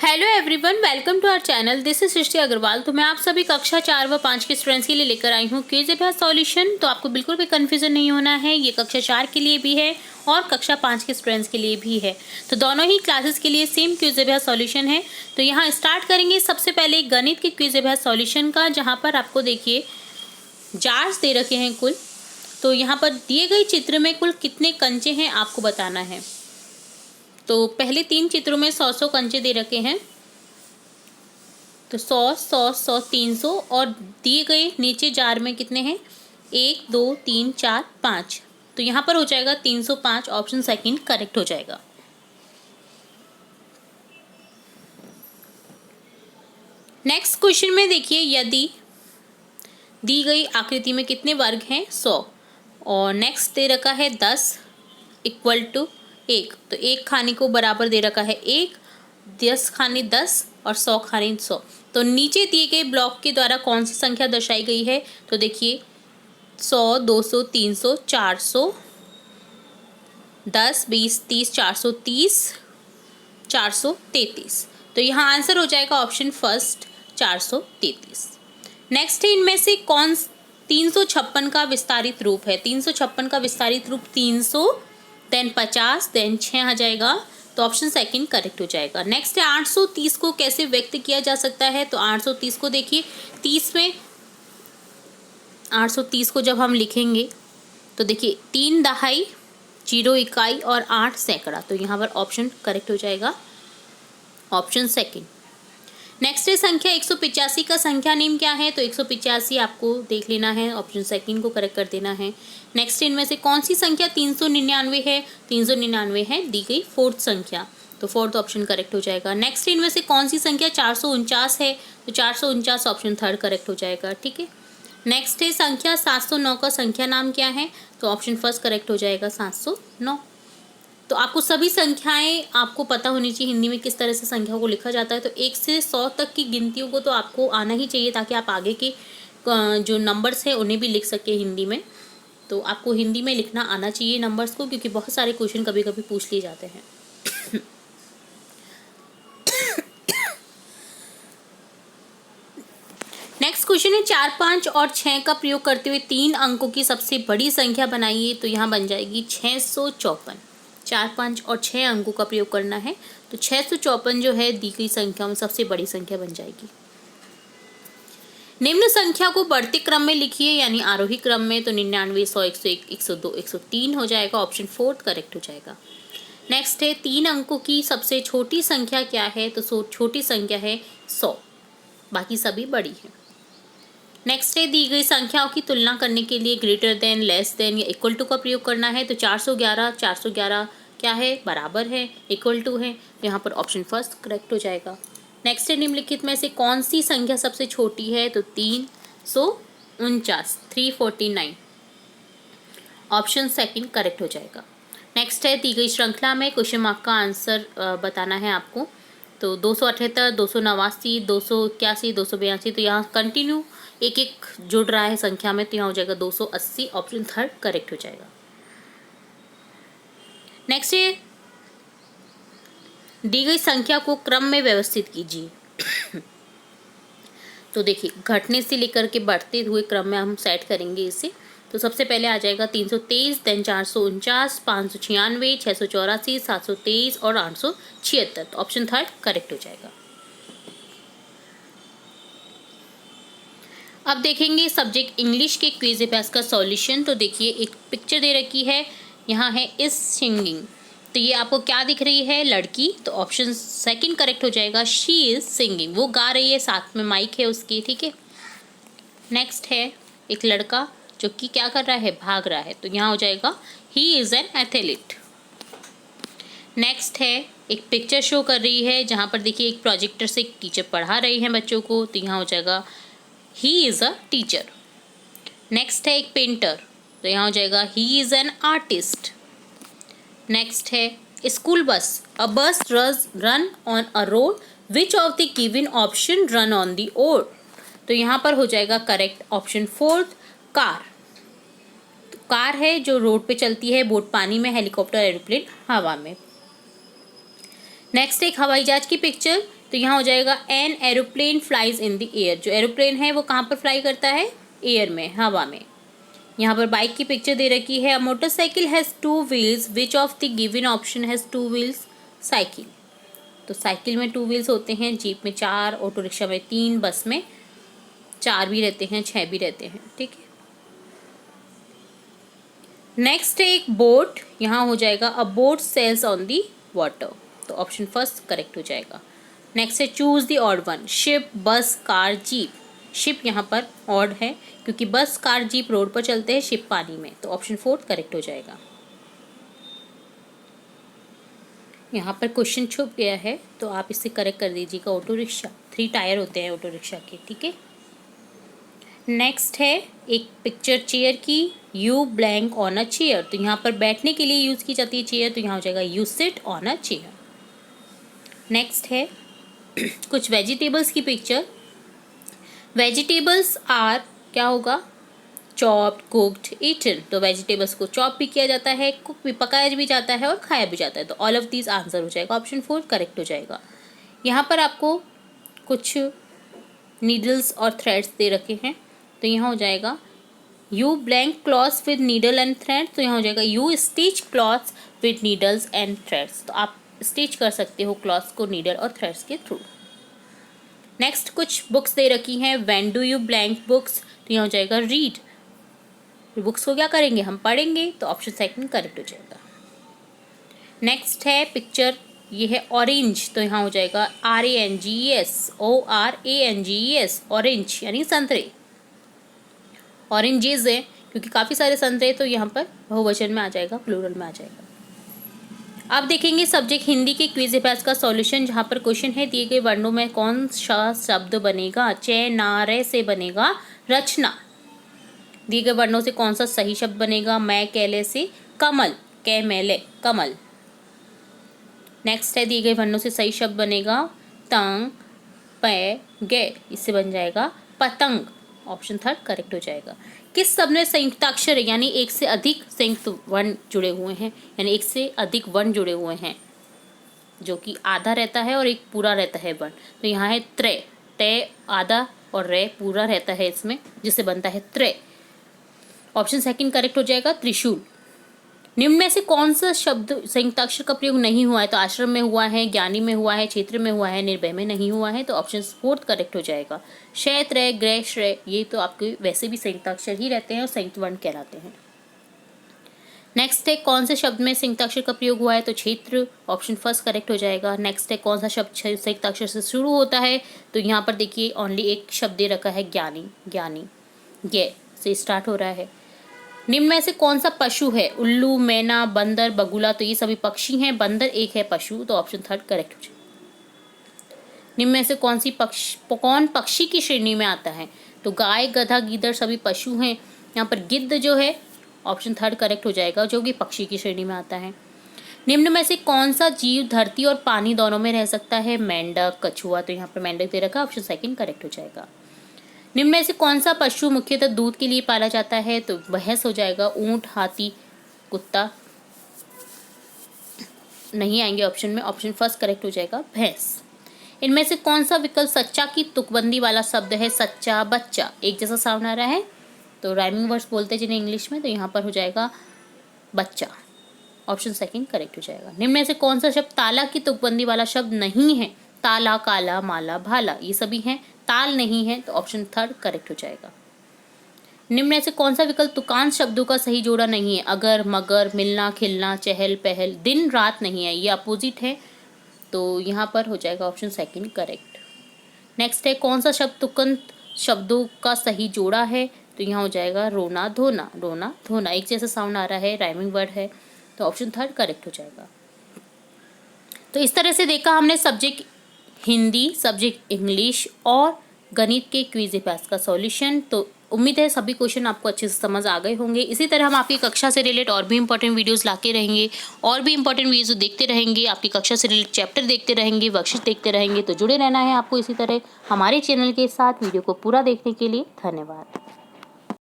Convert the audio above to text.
Hello everyone, welcome to our channel. This is Srishti Agarwal. तो मैं आप सभी कक्षा 4 व 5 के स्टूडेंट्स के लिए लेकर आई हूँ क्विज अभ्यास सॉल्यूशन। तो आपको बिल्कुल भी कन्फ्यूजन नहीं होना है, ये कक्षा 4 के लिए भी है और कक्षा 5 के स्टूडेंट्स के लिए भी है। तो दोनों ही क्लासेस के लिए सेम क्विज अभ्यास सॉल्यूशन है। तो यहाँ स्टार्ट करेंगे सबसे पहले गणित के क्विज अभ्यास सॉल्यूशन का, जहाँ पर आपको देखिए जार्स दे रखे हैं कुल। तो यहाँ पर दिए गए चित्र में कुल कितने कंचे हैं आपको बताना है। तो पहले 3 चित्रों में 100-100 कंचे दे रखे हैं, तो 100, 100, 100, 300 और दिए गए नीचे जार में कितने हैं 1, 2, 3, 4, 5। तो यहाँ पर हो जाएगा 305। ऑप्शन सेकंड करेक्ट हो जाएगा। नेक्स्ट क्वेश्चन में देखिए, यदि दी गई आकृति में कितने वर्ग हैं 100 और नेक्स्ट दे रखा है 10 इक्वल टू 1। तो 1 खाने को बराबर दे रखा है 1, 10 खाने 10 और 100 खाने 100। तो नीचे दिए गए ब्लॉक के द्वारा कौन सी संख्या दर्शाई गई है। तो देखिए 100, 200, 300, 400, 10, 20, 30, 430, 433। तो यहाँ आंसर हो जाएगा ऑप्शन फर्स्ट 433। नेक्स्ट है, इनमें से कौन 356 का विस्तारित रूप है। 356 का विस्तारित रूप 300 देन 50 देन 6 आ जाएगा। तो ऑप्शन सेकंड करेक्ट हो जाएगा। नेक्स्ट है 830 को कैसे व्यक्त किया जा सकता है। तो 830 को देखिए 30 में 830 को जब हम लिखेंगे तो देखिए 3 दहाई 0 इकाई और 8 सैकड़ा। तो यहाँ पर ऑप्शन करेक्ट हो जाएगा ऑप्शन सेकंड। नेक्स्ट है संख्या 185 का संख्या नेम क्या है। तो 185 आपको देख लेना है, ऑप्शन सेकंड को करेक्ट कर देना है। नेक्स्ट इनमें से कौन सी संख्या 399 है। 399 है दी गई फोर्थ संख्या, तो फोर्थ ऑप्शन करेक्ट हो जाएगा। नेक्स्ट इनमें से कौन सी संख्या 449 है। तो 449 ऑप्शन थर्ड करेक्ट हो जाएगा। ठीक है। नेक्स्ट है संख्या 709 का संख्या नाम क्या है। तो ऑप्शन फर्स्ट करेक्ट हो जाएगा 709। तो आपको सभी संख्याएं आपको पता होनी चाहिए हिंदी में किस तरह से संख्या को लिखा जाता है। तो 1 से 100 तक की गिनतियों को तो आपको आना ही चाहिए, ताकि आप आगे के जो नंबर्स हैं उन्हें भी लिख सके हिंदी में। तो आपको हिंदी में लिखना आना चाहिए नंबर्स को, क्योंकि बहुत सारे क्वेश्चन कभी कभी पूछ लिए जाते हैं। नेक्स्ट क्वेश्चन है 4, 5 और 6 का प्रयोग करते हुए 3 अंकों की सबसे बड़ी संख्या बनाइए। तो यहाँ बन जाएगी 654। 4, 5 और 6 अंकों का प्रयोग करना है, तो 654 जो है दी गई संख्या में सबसे बड़ी संख्या बन जाएगी। निम्न संख्या को बढ़ते क्रम में लिखिए, यानी आरोही क्रम में। तो 99, 100, 101, 102, 103 हो जाएगा। ऑप्शन फोर्थ करेक्ट हो जाएगा। नेक्स्ट है 3 अंकों की सबसे छोटी संख्या क्या है। तो छोटी संख्या है 100, बाकी सभी बड़ी है। नेक्स्ट है दी गई संख्याओं की तुलना करने के लिए ग्रेटर देन, लेस देन या इक्वल टू का प्रयोग करना है। तो 411, 411 क्या है बराबर है, इक्वल टू है। यहाँ पर ऑप्शन फर्स्ट करेक्ट हो जाएगा। नेक्स्ट है निम्नलिखित में से कौन सी संख्या सबसे छोटी है। तो 349, 349 ऑप्शन सेकंड करेक्ट हो जाएगा। नेक्स्ट है दी गई श्रृंखला में क्वेश्चन मार्क का आंसर बताना है आपको। तो 278, 289, 281, 282। तो यहाँ कंटिन्यू एक एक जुड़ रहा है संख्या में, तो यहाँ हो जाएगा 280। ऑप्शन थर्ड करेक्ट हो जाएगा। नेक्स्ट है दी गई संख्या को क्रम में व्यवस्थित कीजिए। तो देखिए घटने से लेकर के बढ़ते हुए क्रम में हम सेट करेंगे इसे। तो सबसे पहले आ जाएगा 323, देन 449, 596, 684, 723 और 876। तो ऑप्शन थर्ड करेक्ट हो जाएगा। अब देखेंगे सब्जेक्ट इंग्लिश के क्विज अभ्यास का सॉल्यूशन। तो देखिए एक पिक्चर दे रखी है, यहाँ है इज सिंगिंग। तो ये आपको क्या दिख रही है, लड़की। तो ऑप्शन सेकंड करेक्ट हो जाएगा, शी इज सिंगिंग। वो गा रही है, साथ में माइक है उसकी। ठीक है। नेक्स्ट है एक लड़का जो कि क्या कर रहा है, भाग रहा है। तो यहाँ हो जाएगा he is an athlete. Next है एक पिक्चर शो कर रही है, जहाँ पर देखिए एक प्रोजेक्टर से एक टीचर पढ़ा रही है बच्चों को। तो यहाँ हो जाएगा he is a teacher. Next है एक पेंटर। तो यहाँ हो जाएगा he is an artist. Next है स्कूल बस। अ बस run on a road, which of the given option run on the road. तो यहाँ पर हो जाएगा करेक्ट ऑप्शन फोर्थ, कार। तो कार है जो रोड पे चलती है, बोट पानी में, हेलीकॉप्टर एरोप्लेन हवा में। नेक्स्ट एक हवाई जहाज की पिक्चर। तो यहाँ हो जाएगा an aeroplane flies in the air. जो एरोप्लेन है वो कहाँ पर फ्लाई करता है? एयर में, हवा में। यहाँ पर बाइक की पिक्चर दे रखी है। A motorcycle has 2 wheels, which of the given option has 2 wheels? Cycle. तो साइकिल में 2 व्हील्स होते हैं, जीप में 4, ऑटो रिक्शा में 3, बस में 4 भी रहते हैं, 6 भी रहते हैं। ठीक है। नेक्स्ट है एक बोट। यहाँ हो जाएगा a boat sails on the water. तो ऑप्शन फर्स्ट करेक्ट हो जाएगा। नेक्स्ट है choose the odd one. Ship, bus, car, jeep. Ship यहाँ पर ऑड है क्योंकि बस, कार, जीप रोड पर चलते हैं, शिप पानी में। तो ऑप्शन फोर्थ करेक्ट हो जाएगा। यहाँ पर क्वेश्चन छुप गया है तो आप इसे करेक्ट कर दीजिएगा। ऑटो रिक्शा, 3 टायर होते हैं ऑटो रिक्शा के। ठीक है। नेक्स्ट है एक पिक्चर चेयर की। You blank on a chair. तो यहाँ पर बैठने के लिए यूज़ की जाती है चेयर, तो यहाँ हो जाएगा you sit on a chair. Next है कुछ वेजिटेबल्स की पिक्चर। वेजिटेबल्स आर, क्या होगा? Chopped, cooked, eaten. तो वेजिटेबल्स को चॉप भी किया जाता है, कुक भी, पकाया भी जाता है और खाया भी जाता है। तो ऑल ऑफ दीज आंसर हो जाएगा। ऑप्शन 4 करेक्ट हो जाएगा। यहाँ पर आपको कुछ नीडल्स और थ्रेड्स दे रखे हैं, तो यहाँ हो जाएगा you blank clothes with needle and thread. तो यहाँ हो जाएगा you stitch clothes with needles and threads. तो आप स्टिच कर सकते हो क्लॉथ्स को नीडल और थ्रेड्स के थ्रू। नेक्स्ट कुछ बुक्स दे रखी हैं। When do you blank books. तो यहाँ हो जाएगा रीड। बुक्स को क्या करेंगे? हम पढ़ेंगे। तो ऑप्शन सेकंड करेक्ट हो जाएगा। नेक्स्ट है पिक्चर, ये है ऑरेंज। तो यहाँ हो जाएगा RANGES, ORANGES, ऑरेंज यानी संतरे। ऑरेंजेस है क्योंकि काफ़ी सारे संतरे, तो यहाँ पर बहुवचन में आ जाएगा, प्लूरल में आ जाएगा। अब देखेंगे सब्जेक्ट हिंदी के क्विज अभ्यास का सॉल्यूशन, जहाँ पर क्वेश्चन है दिए गए वर्णों में कौन सा शब्द बनेगा? चे, ना, रे से बनेगा रचना। दिए गए वर्णों से कौन सा सही शब्द बनेगा? मैं, केले से कमल, कै, मेले, कमल। नेक्स्ट है दिए गए वर्णों से सही शब्द बनेगा तंग, पै, गे, इससे बन जाएगा पतंग। ऑप्शन थर्ड करेक्ट हो जाएगा। किस शब्द में संयुक्ताक्षर है यानी एक से अधिक संयुक्त वर्ण जुड़े हुए हैं, यानी एक से अधिक वर्ण जुड़े हुए हैं, जो कि आधा रहता है और एक पूरा रहता है वर्ण। तो यहाँ है त्रे, ते आधा और रे पूरा रहता है इसमें, जिससे बनता है त्रे। ऑप्शन सेकंड करेक्ट हो जाएगा, त्रिशूल। निम्न में से कौन सा शब्द संयुक्ताक्षर का प्रयोग नहीं हुआ है? तो आश्रम में हुआ है, ज्ञानी में हुआ है, क्षेत्र में हुआ है, निर्भय में नहीं हुआ है। तो ऑप्शन फोर्थ करेक्ट हो जाएगा। शय, त्रय, ग्रह, श्रेय, ये तो आपके वैसे भी संयुक्ताक्षर ही रहते हैं और संयुक्त वर्ण कहलाते हैं। नेक्स्ट है कौन से शब्द में संयुक्ताक्षर का प्रयोग हुआ है? तो क्षेत्र। ऑप्शन फर्स्ट करेक्ट हो जाएगा। नेक्स्ट है कौन सा शब्द संयुक्ताक्षर से शुरू होता है? तो यहाँ पर देखिए ओनली एक शब्द दे रखा है, ज्ञानी, ज्ञानी, ये से स्टार्ट हो रहा है। निम्न में से कौन सा पशु है? उल्लू, मैना, बंदर, बगुला। तो ये सभी पक्षी हैं, बंदर एक है पशु। तो ऑप्शन थर्ड करेक्ट हो जाएगा। निम्न में से कौन पक्षी की श्रेणी में आता है? तो गाय, गधा, गीदड़ सभी पशु हैं। यहाँ पर गिद्ध जो है ऑप्शन थर्ड करेक्ट हो जाएगा, जो कि पक्षी की श्रेणी में आता है। निम्न में से कौन सा जीव धरती और पानी दोनों में रह सकता है? मेंढक, कछुआ। तो यहाँ पर मेंढक दे रखा है, ऑप्शन सेकंड करेक्ट हो जाएगा। निम्न में से कौन सा पशु मुख्यतः दूध के लिए पाला जाता है? तो भैंस हो जाएगा। ऊंट, हाथी, कुत्ता नहीं आएंगे ऑप्शन में। ऑप्शन फर्स्ट करेक्ट हो जाएगा, भैंस। इनमें से कौन सा विकल्प सच्चा की तुकबंदी वाला शब्द है? सच्चा, बच्चा, एक जैसा साउंड आ रहा है, तो राइमिंग वर्ड्स बोलते हैं जिन्हें इंग्लिश में। तो यहाँ पर हो जाएगा बच्चा। ऑप्शन सेकंड करेक्ट हो जाएगा। निम्न में से कौन सा शब्द ताला की तुकबंदी वाला शब्द नहीं है? ताला, काला, माला, भाला, ये सभी हैं। ताल नहीं है, तो ऑप्शन थर्ड करेक्ट हो जाएगा। निम्न में से कौन सा विकल्प तुकांत शब्दों का सही जोड़ा नहीं है? अगर, मगर, मिलना, खिलना, चहल पहल, दिन रात नहीं है, ये अपोजिट है। तो यहाँ पर हो जाएगा ऑप्शन सेकंड करेक्ट। नेक्स्ट है कौन सा शब्द तुकंत शब्दों का सही जोड़ा है? तो यहाँ हो जाएगा रोना, धोना, रोना, धोना, एक जैसा साउंड आ रहा है, राइमिंग वर्ड है। तो ऑप्शन थर्ड करेक्ट हो जाएगा। तो इस तरह से देखा हमने सब्जेक्ट हिंदी, सब्जेक्ट इंग्लिश और गणित के क्विज अभ्यास का सॉल्यूशन। तो उम्मीद है सभी क्वेश्चन आपको अच्छे से समझ आ गए होंगे। इसी तरह हम आपकी कक्षा से रिलेटेड और भी इंपॉर्टेंट वीडियोस लाते रहेंगे, और भी इंपॉर्टेंट वीडियोस देखते रहेंगे, आपकी कक्षा से रिलेटेड चैप्टर देखते रहेंगे, वर्कशीट देखते रहेंगे। तो जुड़े रहना है आपको इसी तरह हमारे चैनल के साथ। वीडियो को पूरा देखने के लिए धन्यवाद।